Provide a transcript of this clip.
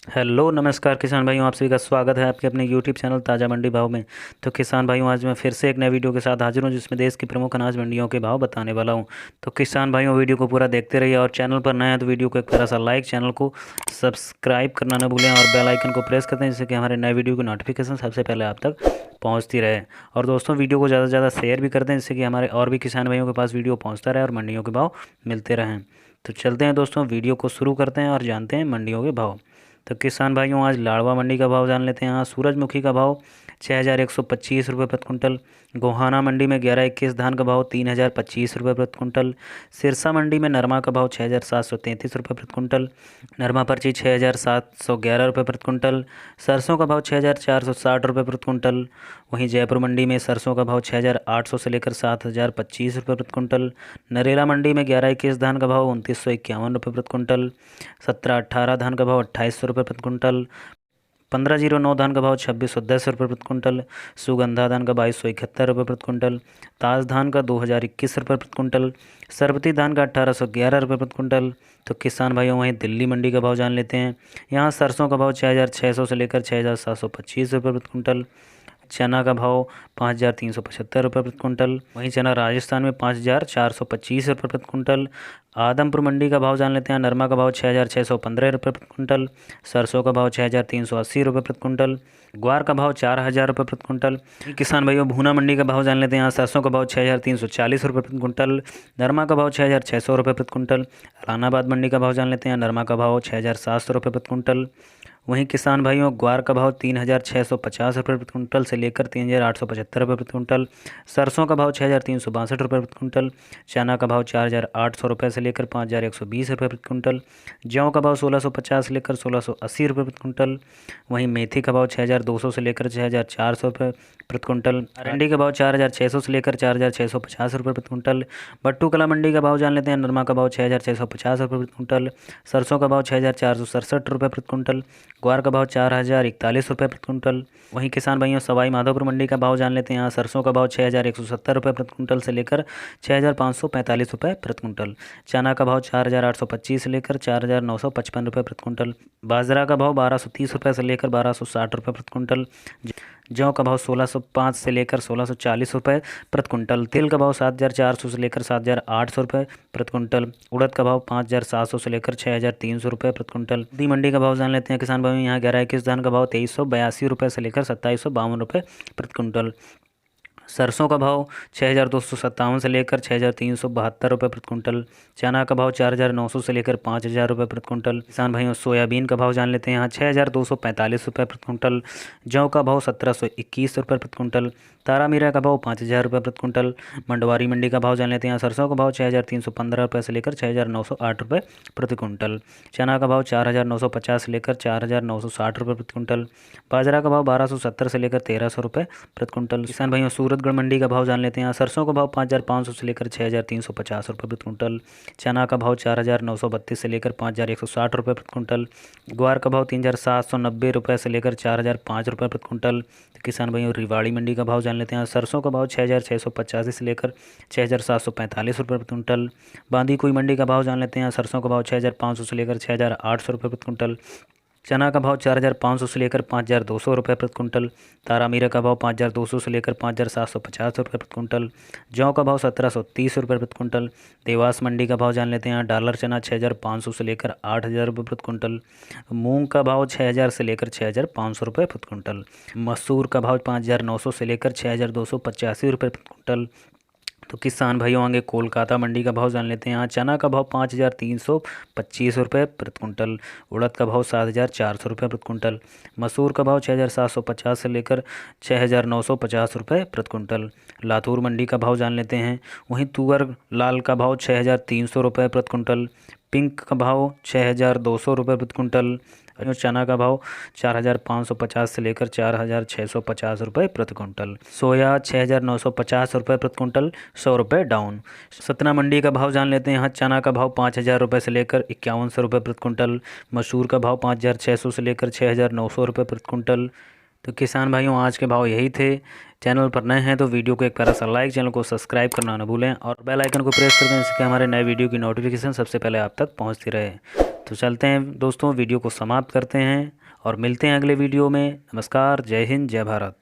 Hello नमस्कार किसान भाइयों, आप सभी का स्वागत है आपके अपने यूट्यूब चैनल ताज़ा मंडी भाव में। तो किसान भाइयों, आज मैं फिर से एक नए वीडियो के साथ हाजिर हूँ जिसमें देश की प्रमुख अनाज मंडियों के भाव बताने वाला हूँ। तो किसान भाइयों, वीडियो को पूरा देखते रहिए और चैनल पर नए हैं तो वीडियो को एक तरह सा लाइक, चैनल को सब्सक्राइब करना न भूलें और बेल आइकन को प्रेस करते हैं जिससे कि हमारे नए वीडियो की नोटिफिकेशन सबसे पहले आप तक पहुँचती रहे। और दोस्तों, वीडियो को ज़्यादा से ज़्यादा शेयर भी कर दें जिससे कि हमारे और भी किसान भाइयों के पास वीडियो पहुँचता रहे और मंडियों के भाव मिलते रहें। तो चलते हैं दोस्तों, वीडियो को शुरू करते हैं और जानते हैं मंडियों के भाव। तो किसान भाइयों, आज लाड़वा मंडी का भाव जान लेते हैं। यहाँ सूरजमुखी का भाव 6,125 रुपये प्रति कुंटल। गोहाना मंडी में 11-21 धान का भाव 3,025 रुपये प्रति कुंटल। सिरसा मंडी में नरमा का भाव 6,733 रुपये प्रति कुंटल। नरमा पर्ची 6,711 रुपये प्रति कुंटल। सरसों का भाव 6,460 रुपये प्रति कुंटल। वहीं जयपुर मंडी में सरसों का भाव 6,800 से लेकर 7,025 रुपये प्रति कुंटल। नरेला मंडी में 11-21 धान का भाव 2,951 रुपये प्रति कुंटल। 17-18 धान का भाव 2,800 रुपये प्रति कुंटल। 1509 धान का भाव 2,610 रुपये प्रति कुंटल। सुगंधा धान का 2,271 रुपये प्रति कुंटल। ताज धान का 2,021 रुपये प्रति कुंटल। सरबती धान का 1,811 रुपये प्रति कुंटल। तो किसान भाइयों, वहीं दिल्ली मंडी का भाव जान लेते हैं। यहाँ सरसों का भाव 6,600 से लेकर 6,725 रुपये प्रति कुंटल। चना का भाव 5,375 रुपये प्रति कुंटल। वहीं चना राजस्थान में 5,425 रुपये प्रति कुंटल। आदमपुर मंडी का भाव जान लेते हैं। नरमा का भाव 6,615 रुपये प्रति कुंटल। सरसों का भाव 6,380 रुपये प्रति कुंटल। ग्वार का भाव 4,000 रुपये प्रति कुंटल। किसान भाइयों, भूना मंडी का भाव जान लेते हैं। यहाँ सरसों का भाव 6,340 रुपये प्रति कुंटल। नरमा का भाव 6,600 रुपये प्रति कुंटल। अलानाबाद मंडी का भाव जान लेते हैं। नरमा का भाव 6,700 रुपये प्रति कुंटल। वहीं किसान भाइयों, ग्वार का भाव 3,650 रुपये प्रति कुंटल से लेकर 3,875 रुपये प्रति कुंटल। सरसों का भाव 6,362 रुपये प्रति कुंटल। चना का भाव 4,800 रुपये से लेकर 5,120 रुपये प्रति कुंटल। जौ का भाव 1,650 से लेकर 1,680 रुपये प्रति कुंटल। वहीं मेथी का भाव 6,200 से लेकर 6,400 रुपये प्रति कुंटल। अरंडी का भाव 4,600 से लेकर 4,650 रुपये प्रति कुंटल। बट्टू कला मंडी का भाव जान लेते हैं। नरमा का भाव 6,650 रुपये प्रति कुंटल। सरसों का भाव 6,467 रुपये प्रति कुंटल। ग्वार का भाव 4,041 रुपये प्रति कुंटल। वहीं किसान भाइयों, सवाई माधोपुर मंडी का भाव जान लेते हैं। यहाँ सरसों का भाव 6,170 रुपये प्रति कुंटल से लेकर 6,545 रुपये प्रति कुंटल। चना का भाव 4,825 से लेकर 4,955 रुपये प्रति कुंटल। बाजरा का भाव 1,230 रुपये से लेकर 1,260 रुपये प्रति कुंटल। जौ का भाव 1,605 से लेकर 1,640 रुपये प्रति कुंटल। तिल का भाव 7,400 से लेकर 7,800 रुपये प्रति कुंटल। उड़द का भाव 5,700 से लेकर 6,300 रुपये प्रति कुंटल। दी मंडी का भाव जान लेते हैं किसान भाइयों। यहाँ 11-21 धान का भाव 2,382 रुपये से लेकर 2,752 रुपये प्रति कुंटल। सरसों का भाव 6,257 से लेकर 6,372 रुपये प्रति कुंटल। चना का भाव 4,900 से लेकर 5,000 रुपये प्रति कुंटल। किसान भाइयों, सोयाबीन का भाव जान लेते हैं। यहाँ 6,245 रुपये प्रति कुंटल। जौ का भाव 1,721 रुपये प्रति कुंटल। तारा मीरा का भाव 5,000 रुपये प्रति कुंटल। मंडवारी मंडी का भाव जान लेते हैं। यहाँ सरसों का भाव 6,315 रुपये से लेकर 6,908 रुपये प्रति कुंटल। चना का भाव 4,950 से लेकर 4,960 रुपये प्रति कुंटल। बाजरा का भाव 1,270 से लेकर 1,300 रुपये प्रति कुंटल। किसान भाइयों, सूरतगढ़ मंडी का भाव जान लेते हैं। यहाँ सरसों का भाव 5,500 से लेकर 6,350 रुपये प्रति कुंटल। चना का भाव 4,932 से लेकर 5,160 रुपये प्रति कुंटल। ग्वार का भाव 3,790 रुपये से लेकर 4,005 रुपये प्रति कुंटल। किसान भाइयों, रिवाड़ी मंडी का भाव जान लेते हैं। सरसों का भाव 6,685 से लेकर 6,745 रुपये प्रति कुंटल। बांदी कुई मंडी का भाव जान लेते हैं। सरसों का भाव 6,500 से लेकर 6,800 रुपये प्रति कुंटल। चना का भाव 4,500 से लेकर 5,200 रुपये प्रति कुंटल। तारा मीरा का भाव 5,200 से लेकर 5,750 रुपये प्रति कुंटल। जौ का भाव 1,730 रुपये प्रति कुंटल। देवास मंडी का भाव जान लेते हैं। डॉलर चना 6,500 से लेकर 8,000 रुपये प्रति कुंटल। मूंग का भाव 6,000 से लेकर 6,500 रुपये प्रति कुंटल। मसूर का भाव 5,900 से लेकर 6,285 रुपये प्रति कुंटल। तो किसान भाइयों, आगे कोलकाता मंडी का भाव जान लेते हैं। यहाँ चना का भाव 5,325 रुपये प्रति कुंटल। उड़द का भाव 7,400 रुपये प्रति कुंटल। मसूर का भाव 6,750 से लेकर 6,950 रुपये प्रति कुंटल। लातूर मंडी का भाव जान लेते हैं। वहीं तुअर लाल का भाव 6,300 रुपये प्रति कुंटल। पिंक का भाव 6,200 रुपये प्रति कुंटल। चना का भाव 4,550 से लेकर 4,650 रुपये प्रति कुंटल। सोया 6,950 रुपये प्रति कुंटल, 100 रुपये डाउन। सतना मंडी का भाव जान लेते हैं। यहाँ चना का भाव 5,000 रुपये से लेकर 5,100 रुपये प्रति कुंटल। मसूर का भाव 5,600 से लेकर 6,900 रुपये प्रति कुंटल। तो किसान भाइयों, आज के भाव यही थे। चैनल पर नए हैं तो वीडियो को एक प्यारा सा लाइक, चैनल को सब्सक्राइब करना न भूलें और बेल आइकन को प्रेस कर दें जिससे कि हमारे नए वीडियो की नोटिफिकेशन सबसे पहले आप तक पहुंचती रहे। तो चलते हैं दोस्तों, वीडियो को समाप्त करते हैं और मिलते हैं अगले वीडियो में। नमस्कार, जय हिंद, जय भारत।